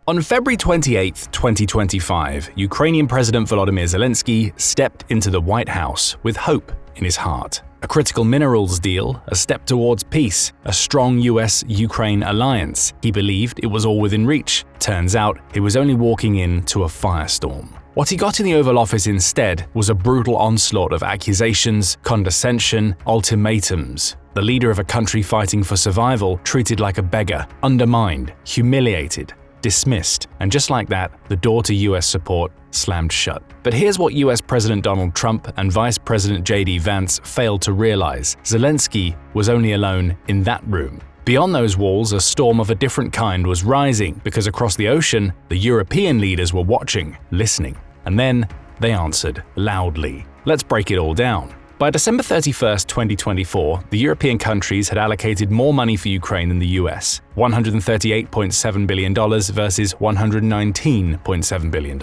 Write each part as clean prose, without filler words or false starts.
On February 28, 2025, Ukrainian President Volodymyr Zelenskyy stepped into the White House with hope in his heart. A critical minerals deal, a step towards peace, a strong US-Ukraine alliance. He believed it was all within reach. Turns out he was only walking into a firestorm. What he got in the Oval Office instead was a brutal onslaught of accusations, condescension, ultimatums. The leader of a country fighting for survival treated like a beggar, undermined, humiliated, dismissed, and just like that, the door to US support slammed shut. But here's what US President Donald Trump and Vice President Vance failed to realize. Zelenskyy was only alone in that room. Beyond those walls, a storm of a different kind was rising because across the ocean, the European leaders were watching, listening, and then they answered loudly. Let's break it all down. By December 31, 2024, the European countries had allocated more money for Ukraine than the US, $138.7 billion versus $119.7 billion.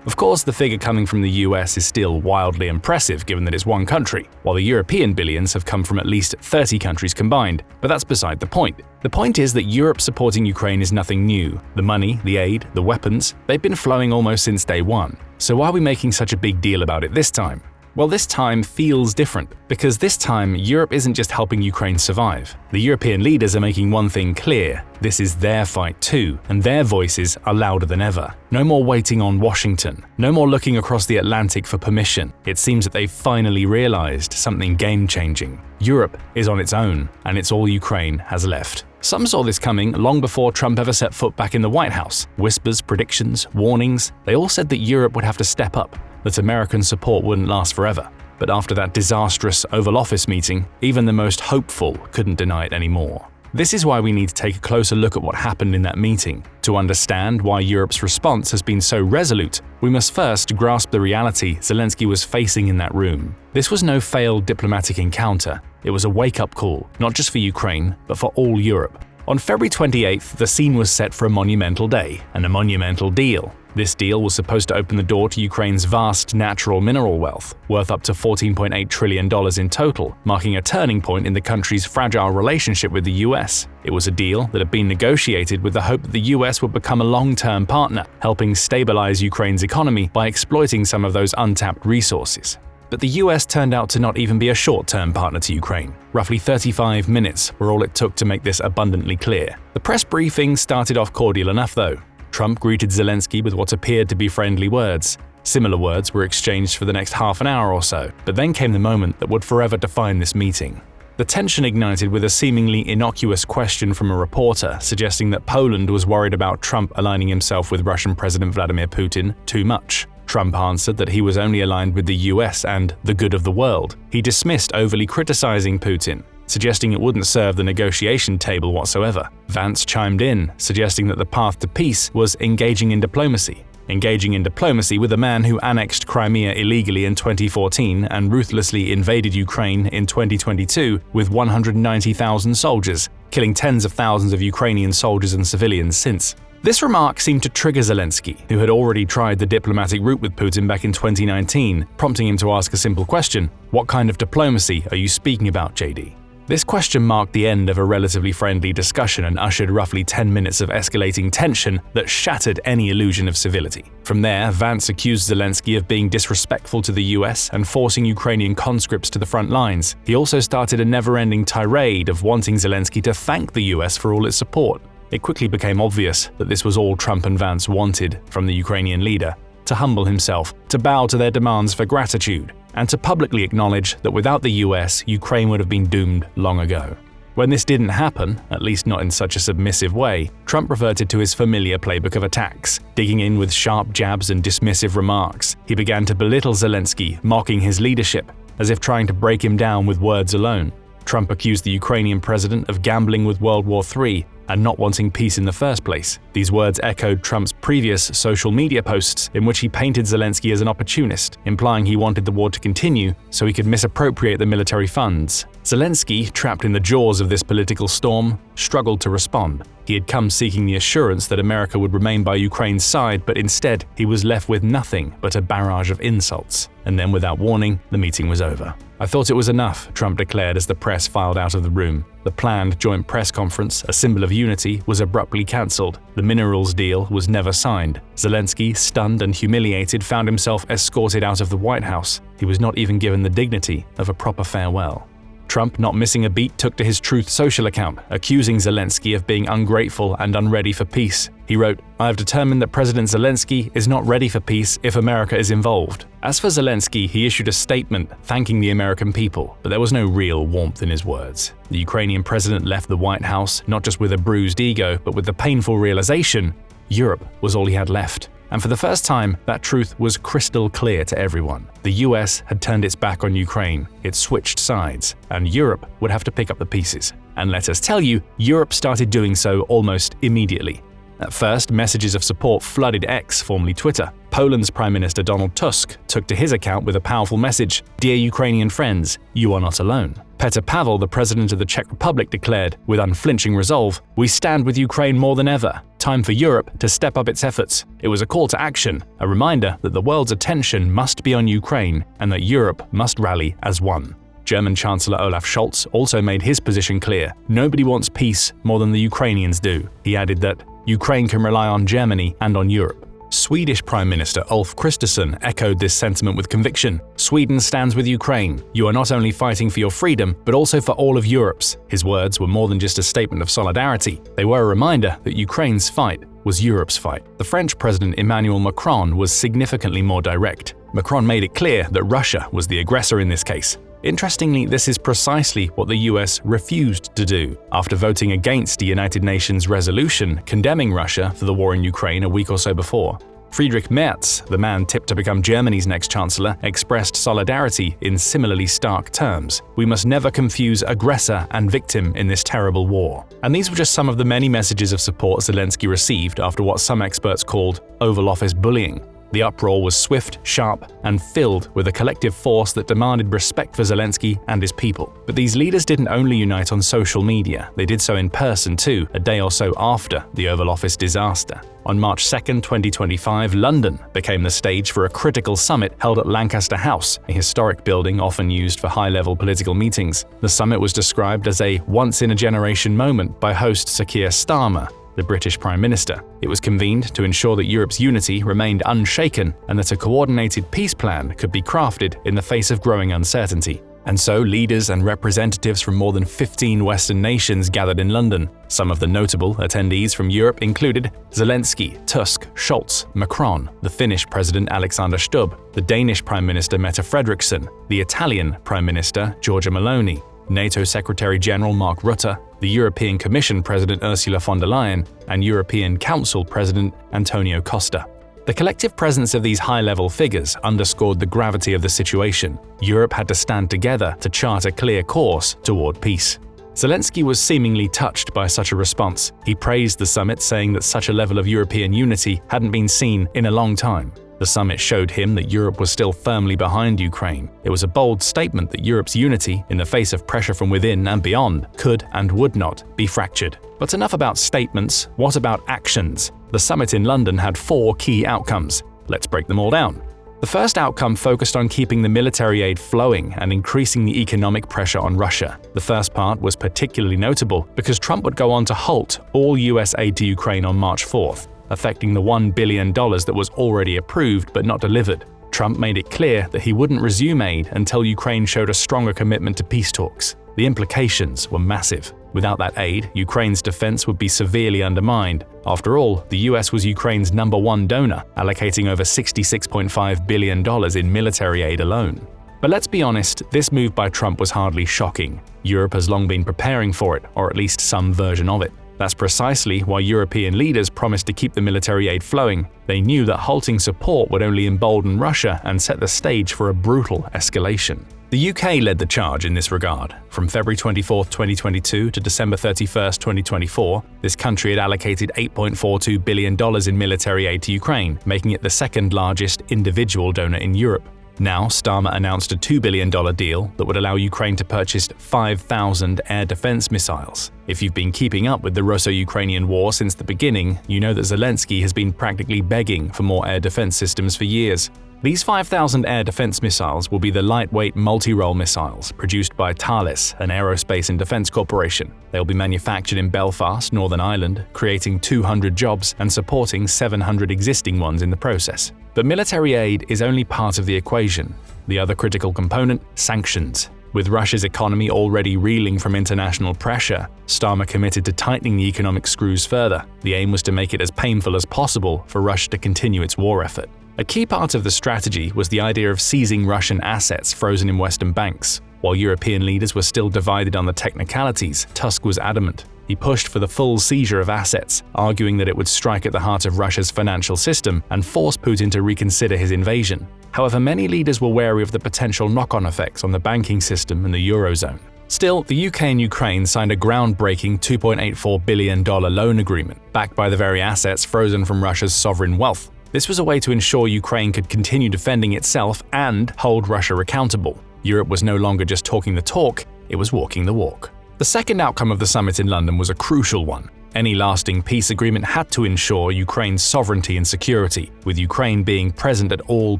Of course, the figure coming from the US is still wildly impressive given that it's one country, while the European billions have come from at least 30 countries combined, but that's beside the point. The point is that Europe supporting Ukraine is nothing new. The money, the aid, the weapons, they've been flowing almost since day one. So why are we making such a big deal about it this time? Well, this time feels different, because this time Europe isn't just helping Ukraine survive. The European leaders are making one thing clear: this is their fight too, and their voices are louder than ever. No more waiting on Washington, no more looking across the Atlantic for permission. It seems that they've finally realized something game-changing. Europe is on its own, and it's all Ukraine has left. Some saw this coming long before Trump ever set foot back in the White House. Whispers, predictions, warnings, they all said that Europe would have to step up, that American support wouldn't last forever. But after that disastrous Oval Office meeting, even the most hopeful couldn't deny it anymore. This is why we need to take a closer look at what happened in that meeting. To understand why Europe's response has been so resolute, we must first grasp the reality Zelenskyy was facing in that room. This was no failed diplomatic encounter. It was a wake-up call, not just for Ukraine, but for all Europe. On February 28th, the scene was set for a monumental day and a monumental deal. This deal was supposed to open the door to Ukraine's vast natural mineral wealth, worth up to $14.8 trillion in total, marking a turning point in the country's fragile relationship with the US. It was a deal that had been negotiated with the hope that the US would become a long-term partner, helping stabilize Ukraine's economy by exploiting some of those untapped resources. But the US turned out to not even be a short-term partner to Ukraine. Roughly 35 minutes were all it took to make this abundantly clear. The press briefing started off cordial enough though. Trump greeted Zelenskyy with what appeared to be friendly words. Similar words were exchanged for the next half an hour or so, but then came the moment that would forever define this meeting. The tension ignited with a seemingly innocuous question from a reporter suggesting that Poland was worried about Trump aligning himself with Russian President Vladimir Putin too much. Trump answered that he was only aligned with the US and the good of the world. He dismissed overly criticizing Putin, suggesting it wouldn't serve the negotiation table whatsoever. Vance chimed in, suggesting that the path to peace was engaging in diplomacy. Engaging in diplomacy with a man who annexed Crimea illegally in 2014 and ruthlessly invaded Ukraine in 2022 with 190,000 soldiers, killing tens of thousands of Ukrainian soldiers and civilians since. This remark seemed to trigger Zelenskyy, who had already tried the diplomatic route with Putin back in 2019, prompting him to ask a simple question: what kind of diplomacy are you speaking about, JD? This question marked the end of a relatively friendly discussion and ushered roughly 10 minutes of escalating tension that shattered any illusion of civility. From there, Vance accused Zelenskyy of being disrespectful to the US and forcing Ukrainian conscripts to the front lines. He also started a never-ending tirade of wanting Zelenskyy to thank the US for all its support. It quickly became obvious that this was all Trump and Vance wanted from the Ukrainian leader: to humble himself, to bow to their demands for gratitude, and to publicly acknowledge that without the US, Ukraine would have been doomed long ago. When this didn't happen, at least not in such a submissive way, Trump reverted to his familiar playbook of attacks, digging in with sharp jabs and dismissive remarks. He began to belittle Zelenskyy, mocking his leadership, as if trying to break him down with words alone. Trump accused the Ukrainian president of gambling with World War III and not wanting peace in the first place. These words echoed Trump's previous social media posts in which he painted Zelenskyy as an opportunist, implying he wanted the war to continue so he could misappropriate the military funds. Zelenskyy, trapped in the jaws of this political storm, struggled to respond. He had come seeking the assurance that America would remain by Ukraine's side, but instead he was left with nothing but a barrage of insults. And then, without warning, the meeting was over. "I thought it was enough," Trump declared as the press filed out of the room. The planned joint press conference, a symbol of unity, was abruptly cancelled. The minerals deal was never signed. Zelenskyy, stunned and humiliated, found himself escorted out of the White House. He was not even given the dignity of a proper farewell. Trump, not missing a beat, took to his Truth Social account, accusing Zelenskyy of being ungrateful and unready for peace. He wrote, "I have determined that President Zelenskyy is not ready for peace if America is involved." As for Zelenskyy, he issued a statement thanking the American people, but there was no real warmth in his words. The Ukrainian president left the White House not just with a bruised ego, but with the painful realization Europe was all he had left. And for the first time, that truth was crystal clear to everyone. The US had turned its back on Ukraine, it switched sides, and Europe would have to pick up the pieces. And let us tell you, Europe started doing so almost immediately. At first, messages of support flooded X, formerly Twitter. Poland's Prime Minister Donald Tusk took to his account with a powerful message, "Dear Ukrainian friends, you are not alone." Petr Pavel, the president of the Czech Republic, declared, with unflinching resolve, "We stand with Ukraine more than ever. Time for Europe to step up its efforts." It was a call to action, a reminder that the world's attention must be on Ukraine and that Europe must rally as one. German Chancellor Olaf Scholz also made his position clear. Nobody wants peace more than the Ukrainians do. He added that Ukraine can rely on Germany and on Europe. Swedish Prime Minister Ulf Kristersson echoed this sentiment with conviction. "Sweden stands with Ukraine. You are not only fighting for your freedom, but also for all of Europe's." His words were more than just a statement of solidarity. They were a reminder that Ukraine's fight was Europe's fight. The French President Emmanuel Macron was significantly more direct. Macron made it clear that Russia was the aggressor in this case. Interestingly, this is precisely what the US refused to do. After voting against the United Nations resolution condemning Russia for the war in Ukraine a week or so before, Friedrich Merz, the man tipped to become Germany's next chancellor, expressed solidarity in similarly stark terms. "We must never confuse aggressor and victim in this terrible war." And these were just some of the many messages of support Zelenskyy received after what some experts called Oval Office bullying. The uproar was swift, sharp, and filled with a collective force that demanded respect for Zelenskyy and his people. But these leaders didn't only unite on social media, they did so in person too, a day or so after the Oval Office disaster. On March 2, 2025, London became the stage for a critical summit held at Lancaster House, a historic building often used for high-level political meetings. The summit was described as a once-in-a-generation moment by host Sir Keir Starmer, the British Prime Minister. It was convened to ensure that Europe's unity remained unshaken and that a coordinated peace plan could be crafted in the face of growing uncertainty. And so leaders and representatives from more than 15 Western nations gathered in London. Some of the notable attendees from Europe included Zelenskyy, Tusk, Scholz, Macron, the Finnish President Alexander Stubb, the Danish Prime Minister Mette Frederiksen, the Italian Prime Minister Giorgia Meloni, NATO Secretary-General Mark Rutte, the European Commission President Ursula von der Leyen, and European Council President Antonio Costa. The collective presence of these high-level figures underscored the gravity of the situation. Europe had to stand together to chart a clear course toward peace. Zelenskyy was seemingly touched by such a response. He praised the summit, saying that such a level of European unity hadn't been seen in a long time. The summit showed him that Europe was still firmly behind Ukraine. It was a bold statement that Europe's unity, in the face of pressure from within and beyond, could and would not be fractured. But enough about statements, what about actions? The summit in London had 4 key outcomes. Let's break them all down. The first outcome focused on keeping the military aid flowing and increasing the economic pressure on Russia. The first part was particularly notable because Trump would go on to halt all US aid to Ukraine on March 4th. Affecting the $1 billion that was already approved but not delivered. Trump made it clear that he wouldn't resume aid until Ukraine showed a stronger commitment to peace talks. The implications were massive. Without that aid, Ukraine's defense would be severely undermined. After all, the US was Ukraine's #1 donor, allocating over $66.5 billion in military aid alone. But let's be honest, this move by Trump was hardly shocking. Europe has long been preparing for it, or at least some version of it. That's precisely why European leaders promised to keep the military aid flowing. They knew that halting support would only embolden Russia and set the stage for a brutal escalation. The UK led the charge in this regard. From February 24, 2022 to December 31, 2024, this country had allocated $8.42 billion in military aid to Ukraine, making it the second largest individual donor in Europe. Now, Starmer announced a $2 billion deal that would allow Ukraine to purchase 5,000 air defense missiles. If you've been keeping up with the Russo-Ukrainian war since the beginning, you know that Zelenskyy has been practically begging for more air defense systems for years. These 5,000 air defense missiles will be the lightweight multi-role missiles produced by Thales, an aerospace and defense corporation. They'll be manufactured in Belfast, Northern Ireland, creating 200 jobs and supporting 700 existing ones in the process. But military aid is only part of the equation. The other critical component: sanctions. With Russia's economy already reeling from international pressure, Starmer committed to tightening the economic screws further. The aim was to make it as painful as possible for Russia to continue its war effort. A key part of the strategy was the idea of seizing Russian assets frozen in Western banks. While European leaders were still divided on the technicalities, Tusk was adamant. He pushed for the full seizure of assets, arguing that it would strike at the heart of Russia's financial system and force Putin to reconsider his invasion. However, many leaders were wary of the potential knock-on effects on the banking system and the Eurozone. Still, the UK and Ukraine signed a groundbreaking $2.84 billion loan agreement, backed by the very assets frozen from Russia's sovereign wealth. This was a way to ensure Ukraine could continue defending itself and hold Russia accountable. Europe was no longer just talking the talk, it was walking the walk. The second outcome of the summit in London was a crucial one. Any lasting peace agreement had to ensure Ukraine's sovereignty and security, with Ukraine being present at all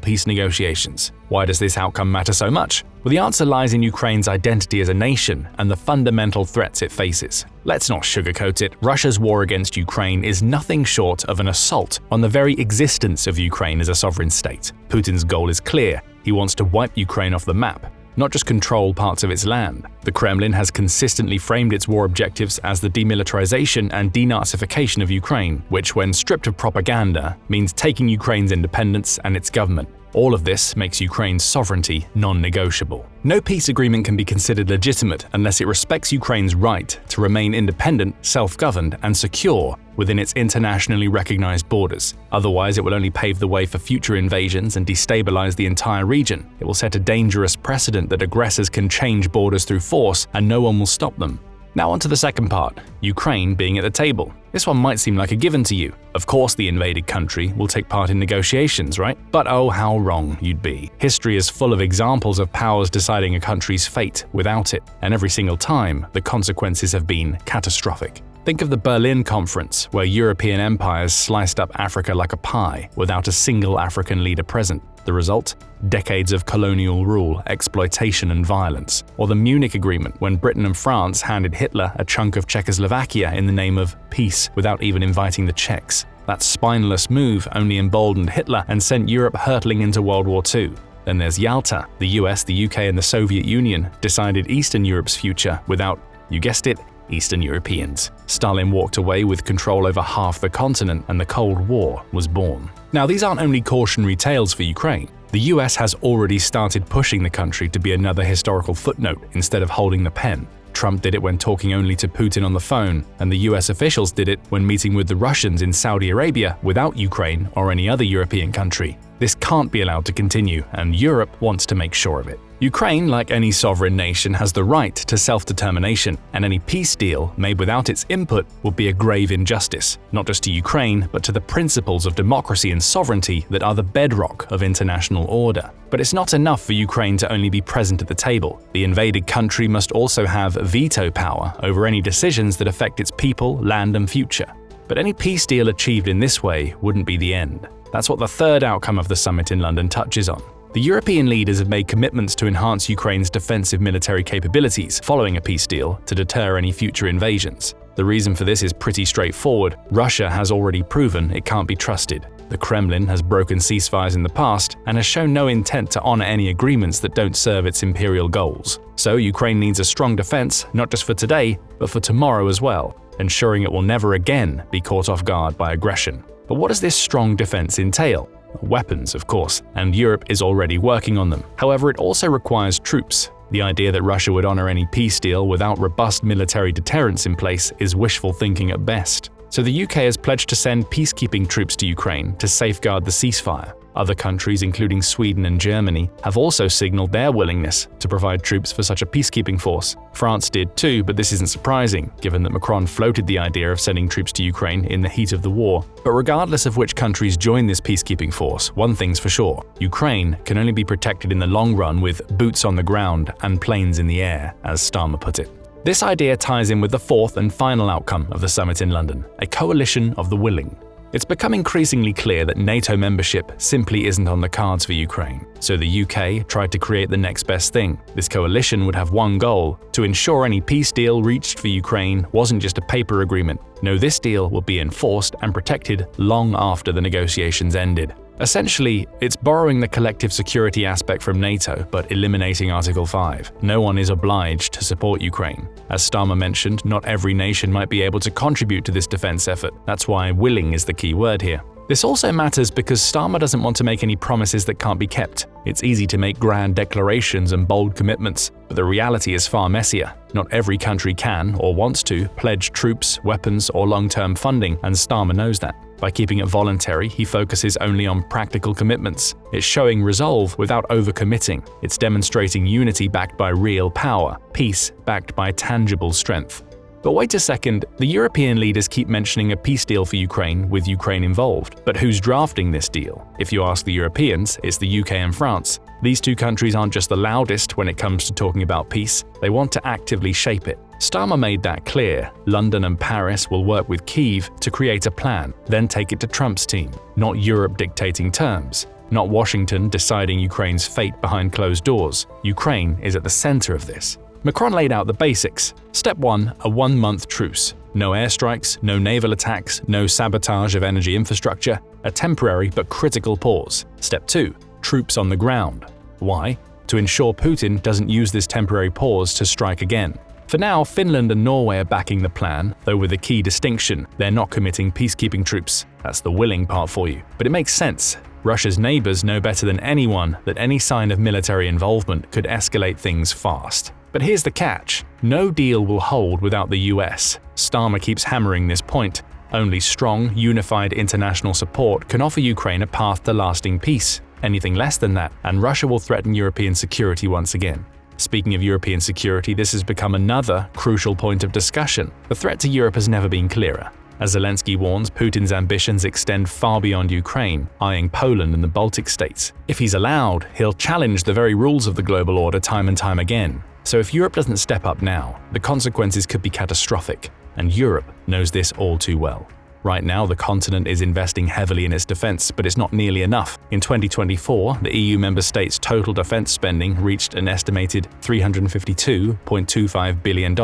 peace negotiations. Why does this outcome matter so much? Well, the answer lies in Ukraine's identity as a nation and the fundamental threats it faces. Let's not sugarcoat it. Russia's war against Ukraine is nothing short of an assault on the very existence of Ukraine as a sovereign state. Putin's goal is clear. He wants to wipe Ukraine off the map, not just control parts of its land. The Kremlin has consistently framed its war objectives as the demilitarization and denazification of Ukraine, which, when stripped of propaganda, means taking Ukraine's independence and its government. All of this makes Ukraine's sovereignty non-negotiable. No peace agreement can be considered legitimate unless it respects Ukraine's right to remain independent, self-governed, and secure within its internationally recognized borders. Otherwise, it will only pave the way for future invasions and destabilize the entire region. It will set a dangerous precedent that aggressors can change borders through force and no one will stop them. Now on to the second part, Ukraine being at the table. This one might seem like a given to you. Of course the invaded country will take part in negotiations, right? But oh, how wrong you'd be. History is full of examples of powers deciding a country's fate without it, and every single time, the consequences have been catastrophic. Think of the Berlin Conference, where European empires sliced up Africa like a pie without a single African leader present. The result? Decades of colonial rule, exploitation, and violence. Or the Munich Agreement, when Britain and France handed Hitler a chunk of Czechoslovakia in the name of peace without even inviting the Czechs. That spineless move only emboldened Hitler and sent Europe hurtling into World War II. Then there's Yalta. The US, the UK, and the Soviet Union decided Eastern Europe's future without, you guessed it, Eastern Europeans. Stalin walked away with control over half the continent and the Cold War was born. Now, these aren't only cautionary tales for Ukraine. The US has already started pushing the country to be another historical footnote instead of holding the pen. Trump did it when talking only to Putin on the phone, and the US officials did it when meeting with the Russians in Saudi Arabia without Ukraine or any other European country. This can't be allowed to continue, and Europe wants to make sure of it. Ukraine, like any sovereign nation, has the right to self-determination, and any peace deal made without its input would be a grave injustice, not just to Ukraine, but to the principles of democracy and sovereignty that are the bedrock of international order. But it's not enough for Ukraine to only be present at the table. The invaded country must also have veto power over any decisions that affect its people, land, and future. But any peace deal achieved in this way wouldn't be the end. That's what the third outcome of the summit in London touches on. The European leaders have made commitments to enhance Ukraine's defensive military capabilities following a peace deal to deter any future invasions. The reason for this is pretty straightforward. Russia has already proven it can't be trusted. The Kremlin has broken ceasefires in the past and has shown no intent to honor any agreements that don't serve its imperial goals. So Ukraine needs a strong defense, not just for today, but for tomorrow as well, ensuring it will never again be caught off guard by aggression. But what does this strong defense entail? Weapons, of course, and Europe is already working on them. However, it also requires troops. The idea that Russia would honor any peace deal without robust military deterrence in place is wishful thinking at best. So the UK has pledged to send peacekeeping troops to Ukraine to safeguard the ceasefire. Other countries, including Sweden and Germany, have also signaled their willingness to provide troops for such a peacekeeping force. France did too, but this isn't surprising, given that Macron floated the idea of sending troops to Ukraine in the heat of the war. But regardless of which countries join this peacekeeping force, one thing's for sure: Ukraine can only be protected in the long run with boots on the ground and planes in the air, as Starmer put it. This idea ties in with the fourth and final outcome of the summit in London: a coalition of the willing. It's become increasingly clear that NATO membership simply isn't on the cards for Ukraine, so the UK tried to create the next best thing. This coalition would have one goal: to ensure any peace deal reached for Ukraine wasn't just a paper agreement. No, this deal would be enforced and protected long after the negotiations ended. Essentially, it's borrowing the collective security aspect from NATO but eliminating Article 5. No one is obliged to support Ukraine. As Starmer mentioned, not every nation might be able to contribute to this defense effort. That's why willing is the key word here. This also matters because Starmer doesn't want to make any promises that can't be kept. It's easy to make grand declarations and bold commitments, but the reality is far messier. Not every country can, or wants to, pledge troops, weapons, or long-term funding, and Starmer knows that. By keeping it voluntary, he focuses only on practical commitments. It's showing resolve without overcommitting. It's demonstrating unity backed by real power, peace backed by tangible strength. But wait a second, the European leaders keep mentioning a peace deal for Ukraine with Ukraine involved. But who's drafting this deal? If you ask the Europeans, it's the UK and France. These two countries aren't just the loudest when it comes to talking about peace, they want to actively shape it. Starmer made that clear. London and Paris will work with Kyiv to create a plan, then take it to Trump's team. Not Europe dictating terms. Not Washington deciding Ukraine's fate behind closed doors. Ukraine is at the center of this. Macron laid out the basics. Step 1, a 1-month truce. No airstrikes, no naval attacks, no sabotage of energy infrastructure, a temporary but critical pause. Step 2, troops on the ground. Why? To ensure Putin doesn't use this temporary pause to strike again. For now, Finland and Norway are backing the plan, though with a key distinction: they're not committing peacekeeping troops. That's the willing part for you. But it makes sense. Russia's neighbors know better than anyone that any sign of military involvement could escalate things fast. But here's the catch: no deal will hold without the US. Starmer keeps hammering this point. Only strong, unified international support can offer Ukraine a path to lasting peace. Anything less than that, and Russia will threaten European security once again. Speaking of European security, this has become another crucial point of discussion. The threat to Europe has never been clearer. As Zelenskyy warns, Putin's ambitions extend far beyond Ukraine, eyeing Poland and the Baltic states. If he's allowed, he'll challenge the very rules of the global order time and time again. So if Europe doesn't step up now, the consequences could be catastrophic, and Europe knows this all too well. Right now, the continent is investing heavily in its defense, but it's not nearly enough. In 2024, the EU member states' total defense spending reached an estimated $352.25 billion,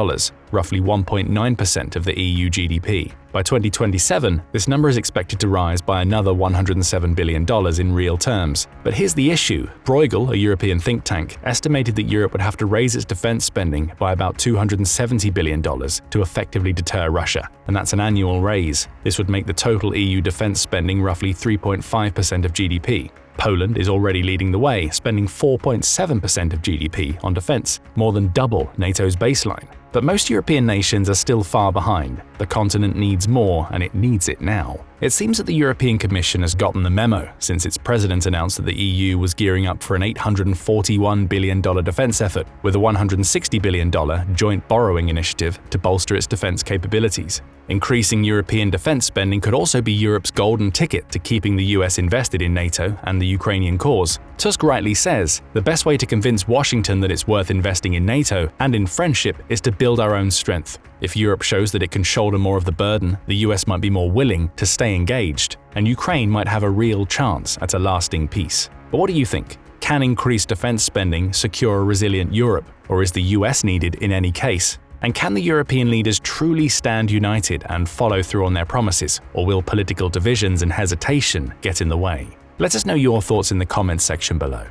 roughly 1.9% of the EU GDP. By 2027, this number is expected to rise by another $107 billion in real terms. But here's the issue. Bruegel, a European think tank, estimated that Europe would have to raise its defense spending by about $270 billion to effectively deter Russia, and that's an annual raise. This would make the total EU defense spending roughly 3.5% of GDP. Poland is already leading the way, spending 4.7% of GDP on defense, more than double NATO's baseline. But most European nations are still far behind. The continent needs more, and it needs it now. It seems that the European Commission has gotten the memo, since its president announced that the EU was gearing up for an $841 billion defense effort, with a $160 billion joint borrowing initiative to bolster its defense capabilities. Increasing European defense spending could also be Europe's golden ticket to keeping the US invested in NATO and the Ukrainian cause. Tusk rightly says, the best way to convince Washington that it's worth investing in NATO and in friendship is to build our own strength. If Europe shows that it can shoulder more of the burden, the US might be more willing to stay engaged, and Ukraine might have a real chance at a lasting peace. But what do you think? Can increased defense spending secure a resilient Europe, or is the US needed in any case? And can the European leaders truly stand united and follow through on their promises, or will political divisions and hesitation get in the way? Let us know your thoughts in the comments section below.